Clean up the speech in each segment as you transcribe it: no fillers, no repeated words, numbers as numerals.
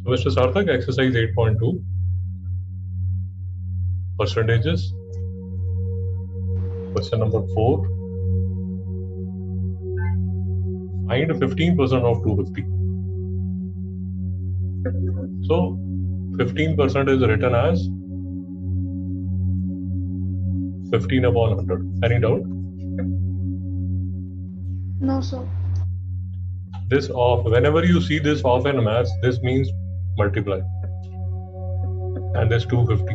So, Mr. Sarthak, exercise 8.2, percentages. Question number 4. Find 15% of 250. So, 15% is written as 15 upon 100. Any doubt? No, sir. This off, whenever you see this off in maths, this means multiply. And this 250.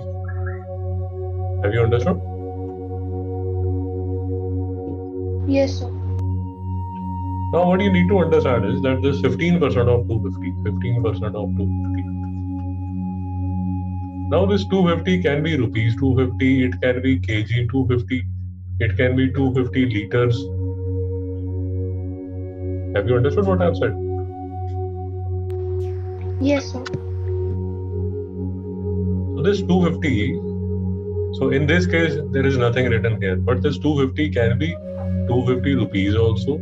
Have you understood? Yes, sir. Now, what you need to understand is that this 15% of 250, 15% of 250. Now, this 250 can be rupees 250, it can be kg 250, it can be 250 liters. Have you understood what I've said? Yes, sir. So, this 250, so in this case, there is nothing written here, but this 250 can be 250 rupees also,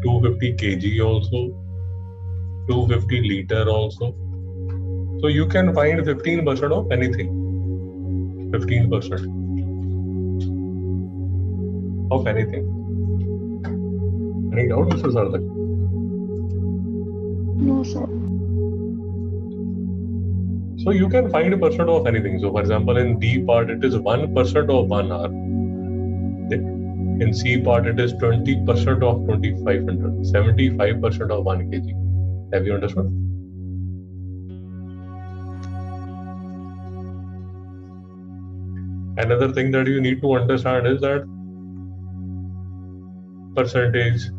250 kg also, 250 liter also. So you can find 15% of anything. 15% of anything. Any doubt, Mr. Sarthak? No, sir. So you can find a percent of anything. So for example, in D part, it is 1% of 1 hour. In C part, it is 20% of 2500, 75% of 1 kg. Have you understood? Another thing that you need to understand is that percentage,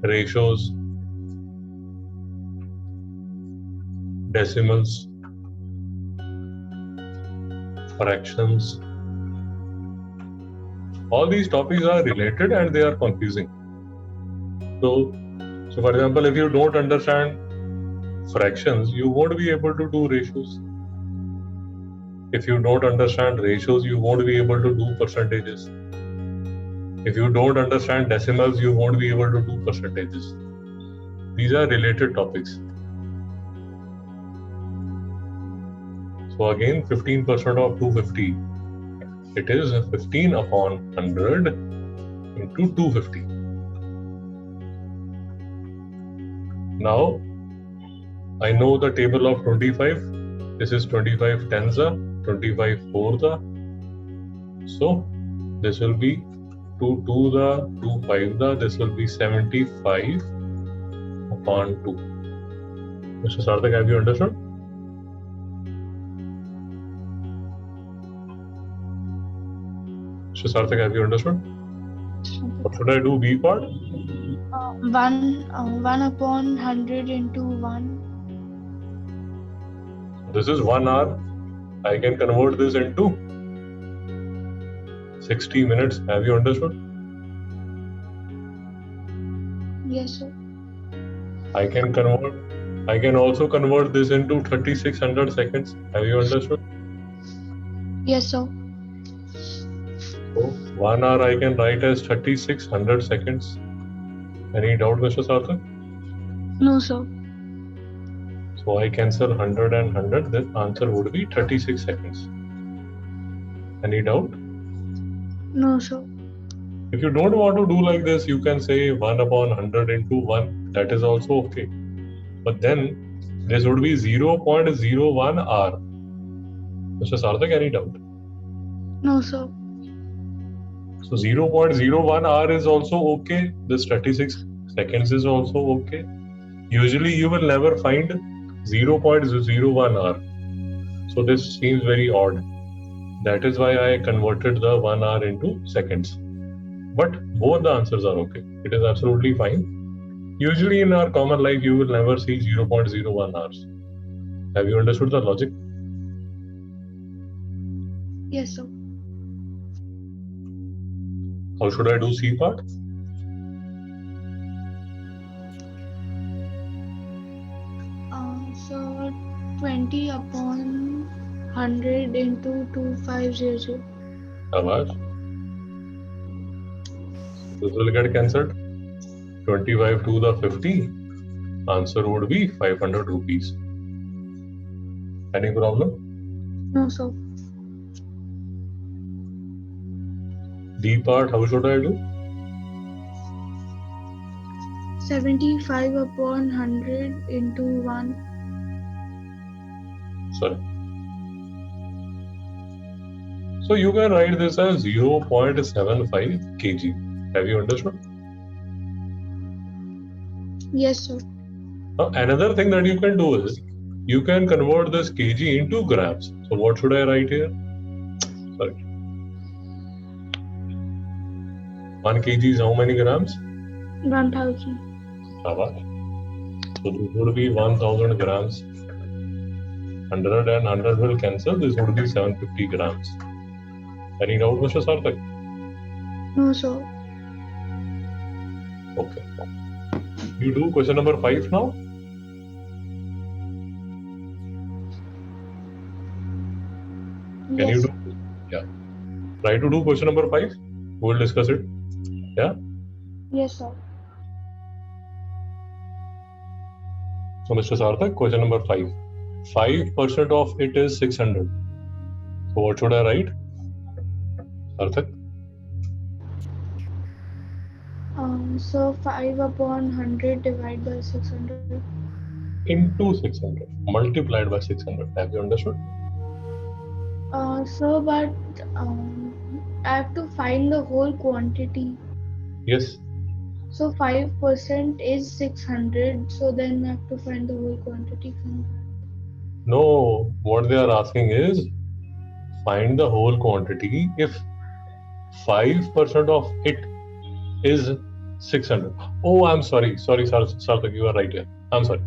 ratios, decimals, fractions, all these topics are related and they are confusing. So for example, if you don't understand fractions, you won't be able to do ratios. If you don't understand ratios, you won't be able to do percentages. If you don't understand decimals, you won't be able to do percentages. These are related topics. So again, 15% of 250, it is 15 upon 100 into 250. Now, I know the table of 25. This is 25 tensa, 25 fourtha. So this will be 2 2 2 5 this will be 75 upon 2. Mr. Sarthak, have you understood? Mr. Sarthak, have you understood? What should I do, B part? 1 upon 100 into 1. This is 1 hour. I can convert this into 60 minutes. Have you understood? Yes, sir. I can also convert this into 3600 seconds. Have you understood? Yes, sir. So 1 hour I can write as 3600 seconds. Any doubt, Mr. Sarthak? No, sir. So I cancel 100 and 100. The answer would be 36 seconds. Any doubt? No, sir. If you don't want to do like this, you can say 1 upon 100 into 1. That is also okay. But then this would be 0.01 hour. Mr. Sarthak, any doubt? No, sir. So 0.01 hour is also okay. This 36 seconds is also okay. Usually you will never find 0.01 hour. So this seems very odd. That is why I converted the 1 hour into seconds. But both the answers are okay. It is absolutely fine. Usually in our common life, you will never see 0.01 hours. Have you understood the logic? Yes, sir. How should I do C part? So 20 upon 100 into 2500. Awash. This will get cancelled. 25 to the 50. Answer would be 500 rupees. Any problem? No, sir. D part, how should I do? 75 upon 100 into 1. Sorry. So you can write this as 0.75 kg. Have you understood? Yes, sir. Now, another thing that you can do is you can convert this kg into grams. So what should I write here? Sorry. 1 kg is how many grams? 1000. Shabash. So this would be 1000 grams. 100 and 100 will cancel. This would be 750 grams. Any doubt, Mr. Sarthak? No, sir. Okay. You do question number 5 now? Can Yes. you do? Yeah. Try to do question number 5. We'll discuss it. Yeah. Yes, sir. So, Mr. Sarthak, question number 5. 5% of it is 600. So, what should I write? Sarthak? So 5 upon 100 divided by 600. Into 600. Multiplied by 600. Have you understood? So, but I have to find the whole quantity. Yes. So 5% is 600. So then I have to find the whole quantity from that. No. What they are asking is find the whole quantity if 5% of it is 600. Oh, I'm sorry. Sorry, Sarthak, you are right here. I'm sorry.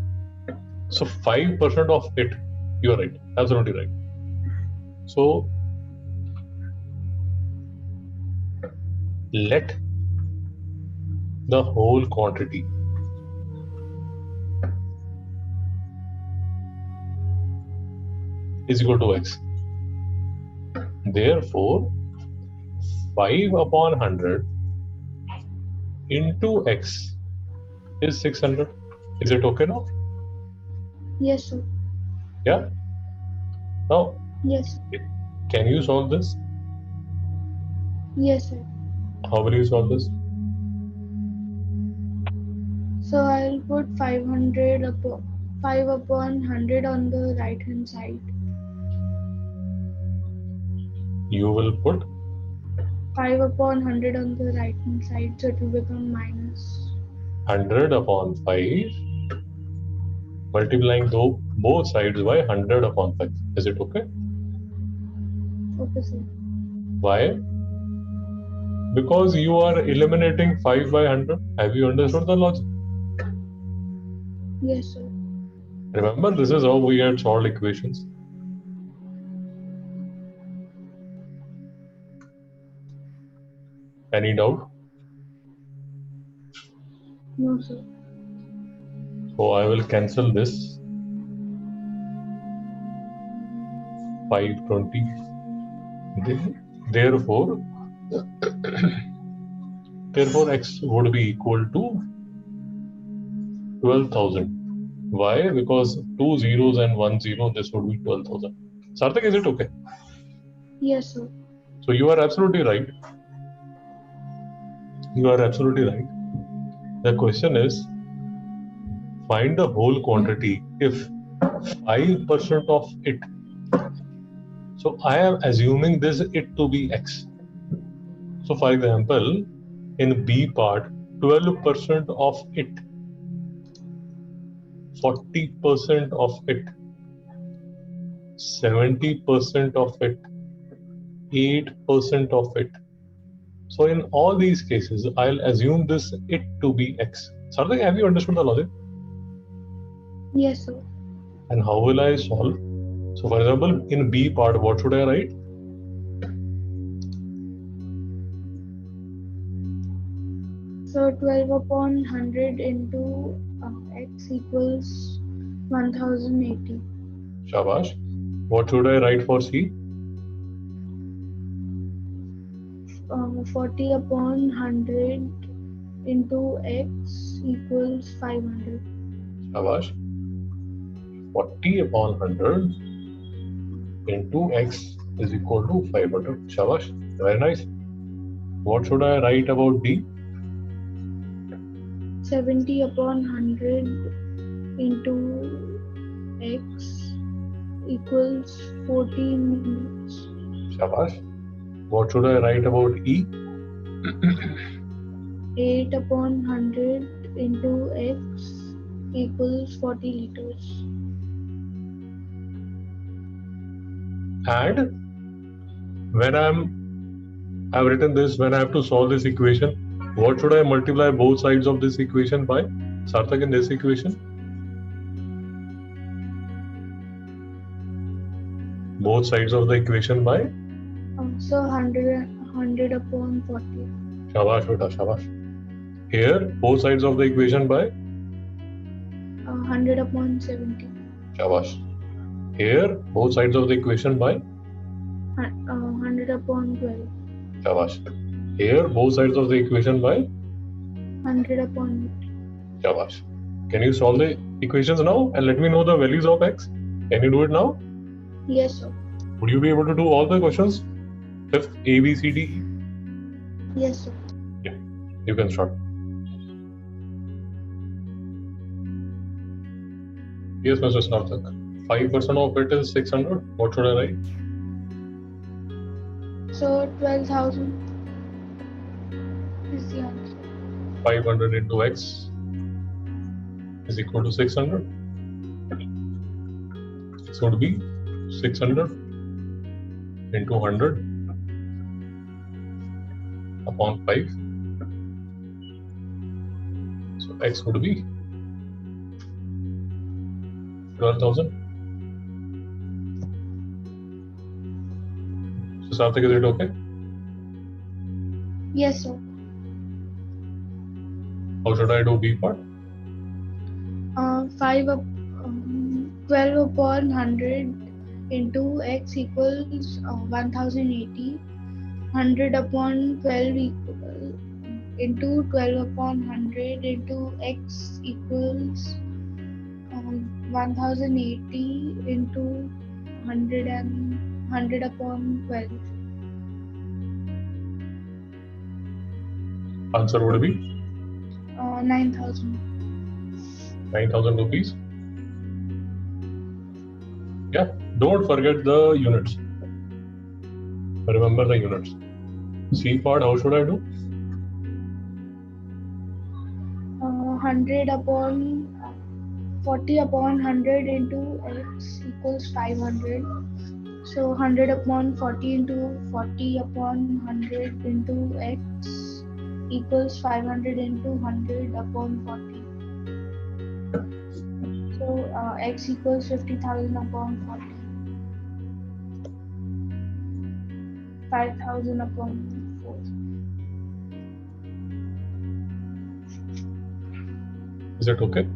So 5% of it, you are right. Absolutely right. So let the whole quantity is equal to x. Therefore, 5 upon 100 into x is 600. Is it okay now? Yes, sir. Yeah? Now, Yes. can you solve this? Yes, sir. How will you solve this? So I'll put 500 upon 5 upon 100 on the right hand side. You will put 5 upon 100 on the right hand side, so it will become minus. 100 upon 5 multiplying both sides by 100 upon 5. Is it okay? Okay, sir. Why? Because you are eliminating 5 by 100. Have you understood the logic? Yes, sir. Remember, this is how we had solved equations. Any doubt? No, sir. So I will cancel this. 520. Therefore, x would be equal to 12,000. Why? Because 2 zeros and 1 zero, this would be 12,000. Sarthak, is it okay? Yes, sir. So you are absolutely right. You are absolutely right. The question is, find the whole quantity if 5% of it. So I am assuming this it to be x. So for example, in B part, 12% of it, 40% of it, 70% of it, 8% of it. So in all these cases, I'll assume this it to be x. Sarthak, have you understood the logic? Yes, sir. And how will I solve? So for example, in B part, what should I write? So 12 upon 100 into x equals 1080. Shabash. What should I write for C? 40 upon 100 into x equals 500. Shabash. 40 upon 100 into x is equal to 500. Shabash. Very nice. What should I write about D? 70 upon 100 into x equals 14 minutes. Shabash. What should I write about E? 8 upon 100 into x equals 40 liters. And when I've written this, when I have to solve this equation, what should I multiply both sides of this equation by? Sarthak, in this equation? Both sides of the equation by? So 100 upon 40. Shabash, beta, shabash. Here, both sides of the equation by? 100 upon 70. Shabash. Here, both sides of the equation by? 100 upon 12. Shabash. Here, both sides of the equation by? 100 upon 8. Shabash. Can you solve the equations now and let me know the values of x? Can you do it now? Yes, sir. Would you be able to do all the questions? Fifth, A, B, C, D, E? Yes, sir. Yeah, you can start. Yes, Mr. Sarthak. 5% of it is 600. What should I write? So 12,000 is the answer. 500 into x is equal to 600. So it would be 600 into 100 upon 5. So x would be 12,000. So Sarthak, is it okay? Yes, sir. How should I do B part? 12 upon 100 into x equals 1080. 100 upon 12 into 12 upon 100 into x equals 1080 into 100 upon 12. Answer would be 9,000. 9,000 rupees. Yeah, don't forget the units. Remember the units. C part, how should I do? 100 upon 40 upon 100 into x equals 500. So 100 upon 40 into 40 upon 100 into x equals 500 into 100 upon 40. So x equals 50,000 upon 40. 5,000 upon 4. Is it okay?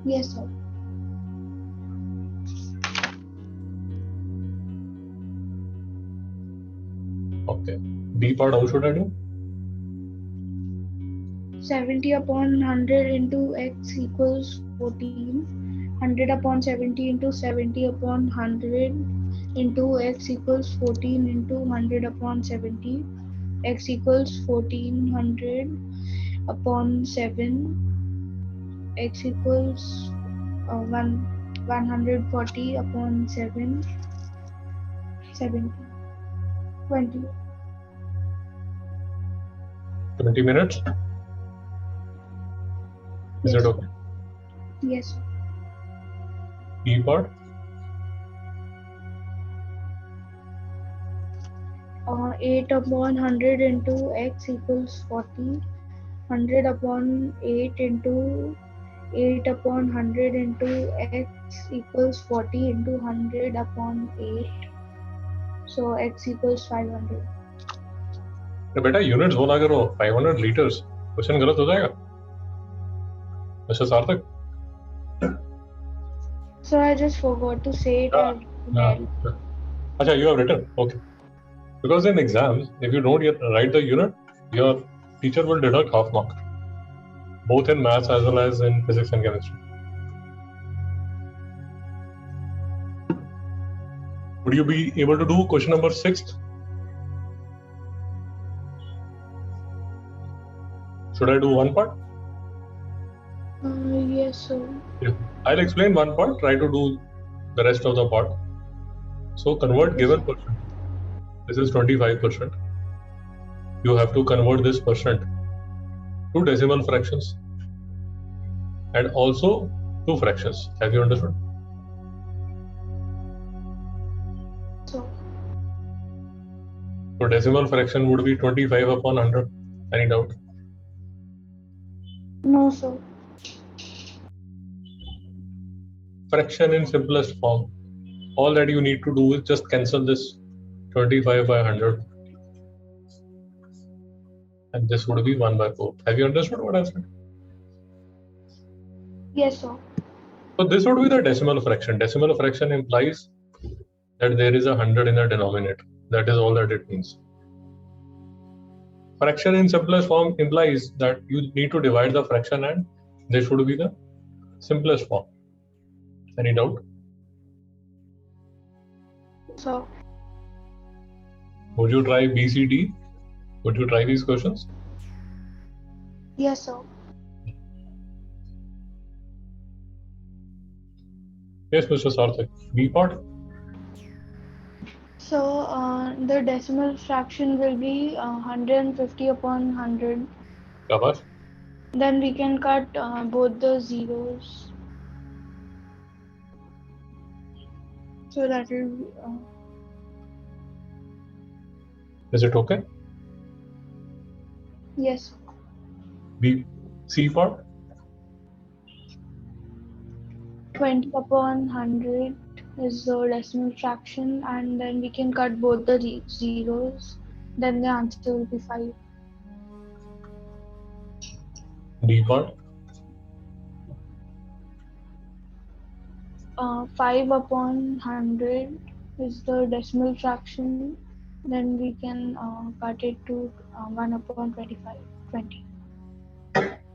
Yes, sir. Okay. D part, how should I do? 70 upon 100 into x equals 14. 100 upon 70 into 70 upon 100 into x equals 14 into 100 upon 70. X equals 1400 upon 7. X equals 140 upon 7. 70. 20. 20 minutes? Is Yes. it okay? Yes. E part? 8 upon 100 into x equals 40. 100 upon 8 into 8 upon 100 into x equals 40 into 100 upon 8. So x equals 500. तो बेटा units बोला करो 500 litres question गलत हो जाएगा mister सार्थक So I just forgot to say it. Acha, you have written okay because in exams if you don't write the unit your teacher will deduct half mark both in maths as well as in physics and chemistry. Would you be able to do question number 6? Should I do one part? Yes, sir. Yeah. I'll explain one part, try to do the rest of the part. So convert given percent. This is 25%. You have to convert this percent to decimal fractions and also to fractions. Have you understood? So, So decimal fraction would be 25 upon 100. Any doubt? no, sir. Fraction in simplest form. All that you need to do is just cancel this 25 by 100. And this would be 1 by 4. Have you understood what I said? Yes, sir. So this would be the decimal fraction. Decimal fraction implies that there is 100 in the denominator. That is all that it means. Fraction in simplest form implies that you need to divide the fraction and this would be the simplest form. Any doubt? So, Would you try BCD? Would you try these questions? yes, sir. Yes, Mr. Sarthak. B part? So, the decimal fraction will be 150 upon 100. Shabash. Then we can cut both the zeros. So that will be, Is it okay? yes. B, C part? 20 upon 100 is the decimal fraction, and then we can cut both the zeros. Then the answer will be 5. D part? 5 upon 100 is the decimal fraction. Then we can cut it to 1 upon 25. 20.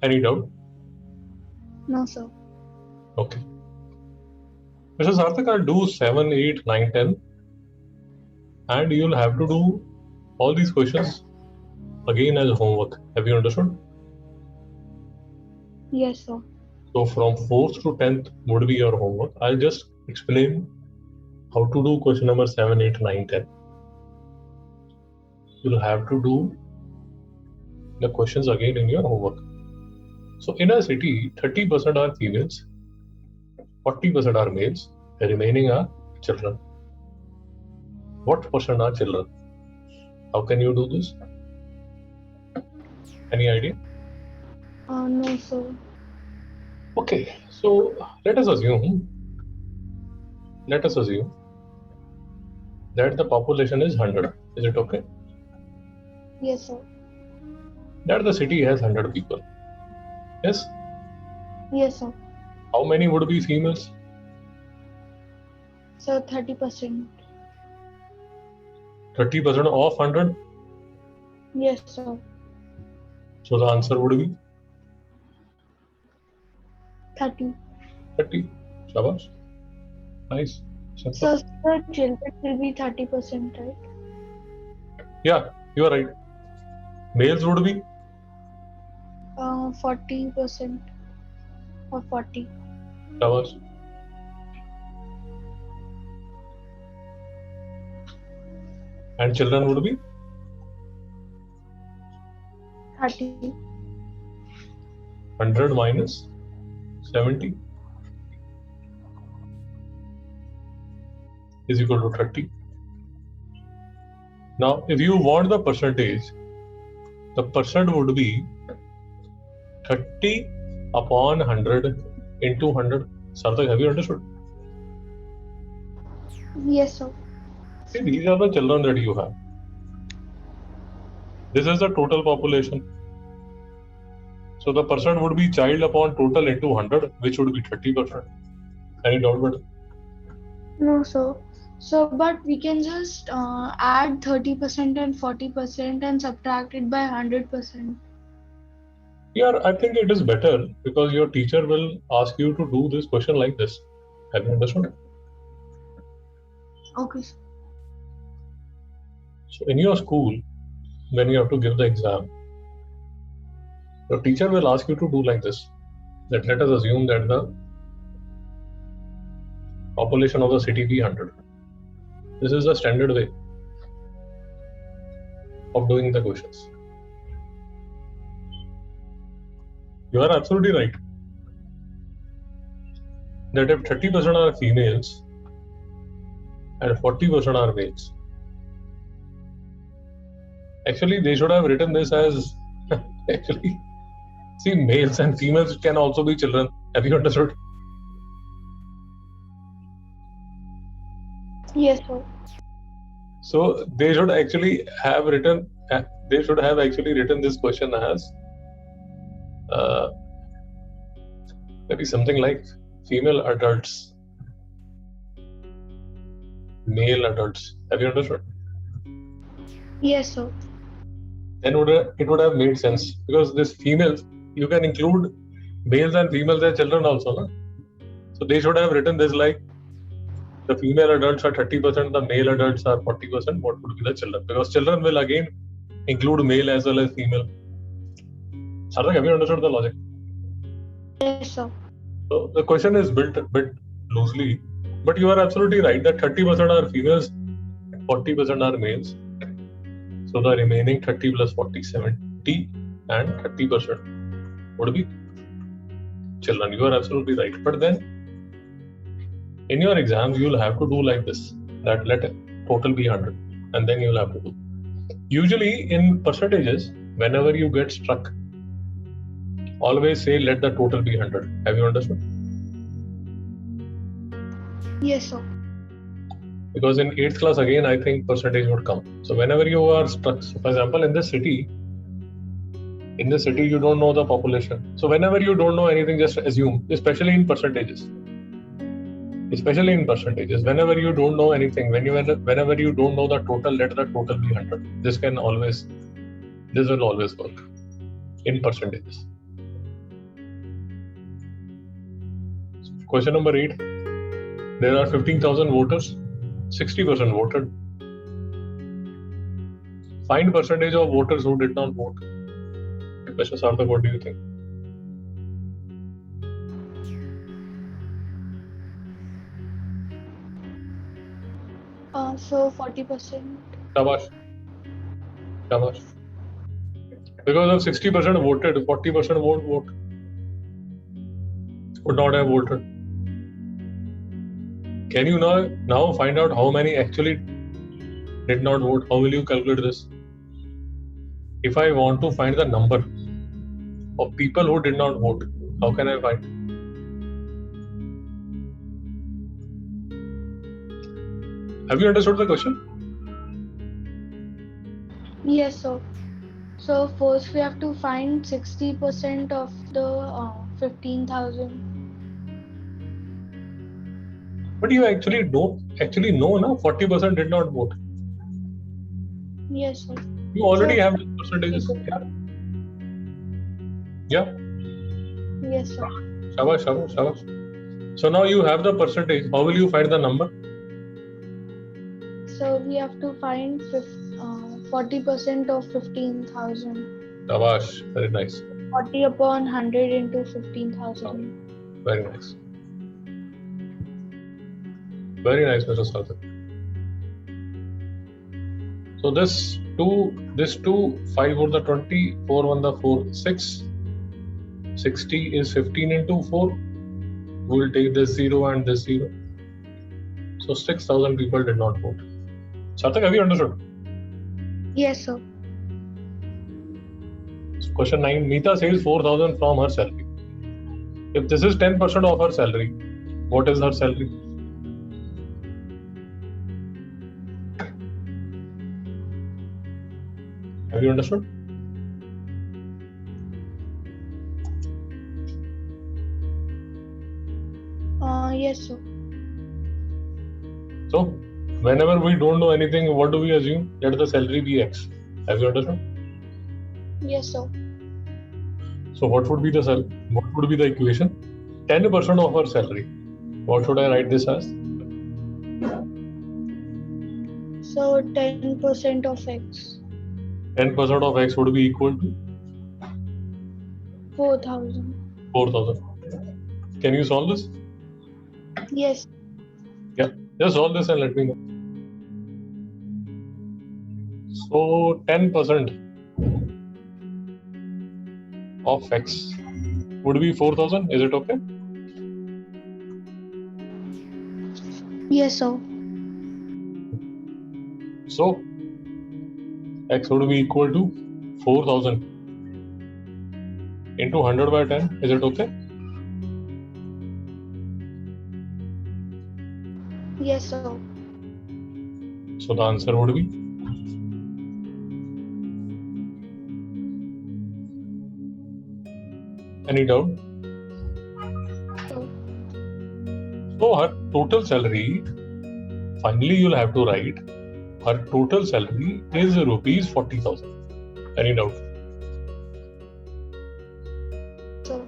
Any doubt? No, sir. Okay. Mr. Sarthak, I'll do 7, 8, 9, 10. And you'll have to do all these questions again as homework. Have you understood? Yes, sir. So from 4th to 10th would be your homework. I'll just explain how to do question number 7, 8, 9, 10. You'll have to do the questions again in your homework. So in a city, 30% are females, 40% are males, the remaining are children. What percent are children? How can you do this? Any idea? No, sir. Okay, so let us assume that the population is 100. Is it okay? Yes, sir. That the city has 100 people. Yes? Yes, sir. How many would be females? So 30%. 30% of 100. Yes, sir. So the answer would be 30. 30. Shabash. Nice. So the children will be 30%, right? Yeah, you are right. Males would be 40% or 40. Shabash. And children would be 30. 100 minus 70 is equal to 30. Now, if you want the percentage, the percent would be 30 upon 100 into 100. Sarthak, have you understood? Yes, sir. See, these are the children that you have. This is the total population. So the percent would be child upon total into 100, which would be 30%. Any doubt about it? No, sir. So, but we can just add 30% and 40% and subtract it by 100%. Yeah, I think it is better because your teacher will ask you to do this question like this. Have you understood? Okay, sir. So in your school, when you have to give the exam, your teacher will ask you to do like this. That let us assume that the population of the city be 100. This is the standard way of doing the questions. You are absolutely right that if 30% are females and 40% are males, actually they should have written this as actually, see, males and females can also be children. Have you understood? Yes, sir. So they should actually have written. They should have actually written this question as maybe something like female adults, male adults. Have you understood? Yes, sir. Then it would have made sense, because this females, you can include males and females as children also, no? So they should have written this like the female adults are 30%, the male adults are 40%. What would be the children? Because children will again include male as well as female. Sarthak, have you understood the logic? Yes, sir. So the question is built a bit loosely, but you are absolutely right that 30% are females, 40% are males. So the remaining 30 plus 40, 70, and 30% would be children. You are absolutely right. But then in your exams, you will have to do like this, that let total be 100, and then you will have to do. Usually in percentages, whenever you get struck, always say let the total be 100. Have you understood? Yes, sir. Because in 8th class again, I think percentage would come. So whenever you are struck, so for example, in this city you don't know the population. So whenever you don't know anything, just assume, especially in percentages. Whenever you don't know anything, whenever you don't know the total, let the total be 100. This will always work in percentages. Question number 8. There are 15,000 voters. 60% voted. Find percentage of voters who did not vote. Mr. Sarthak, what do you think? So 40%. Shabash. Because of 60% voted, 40% won't vote. Would not have voted. Can you now find out how many actually did not vote? How will you calculate this? If I want to find the number of people who did not vote, how can I find? Have you understood the question? Yes, sir. So first we have to find 60% of the 15,000. But you actually know now 40% did not vote. Yes, sir. You already So, have the percentages. Yeah. Yes, sir. Shabash. So now you have the percentage. How will you find the number? So we have to find 40% of 15,000. Shabash. Very nice. 40 upon 100 into 15,000. Very nice. Very nice, Mr. Sarthak. So this 2, 5 over the 20, 4 on the 4, 6. 60 is 15 into 4. We will take this 0 and this 0. So 6,000 people did not vote. Sarthak, have you understood? Yes, sir. So question 9. Meeta saves 4,000 from her salary. If this is 10% of her salary, what is her salary? Have you understood? Yes, sir. So, whenever we don't know anything, what do we assume? Let the salary be X. Have you understood? Yes, sir. So, what would be the equation? 10% of her salary. What should I write this as? So 10% of X. 10% of X would be equal to 4,000. 4,000. Can you solve this? Yes. Yeah, just solve this and let me know. So 10% of X would be 4,000. Is it okay? Yes, sir. So X would be equal to 4,000 into 100 by 10. Is it okay? Yes, sir. So the answer would be any doubt? So, So her total salary, finally you'll have to write her total salary is rupees 40,000. Any doubt? so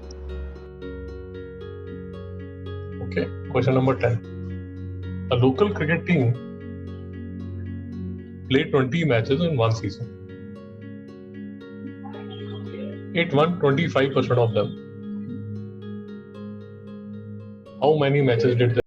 Okay. Question number 10. A local cricket team played 20 matches in one season. It won 25% of them. How many matches did they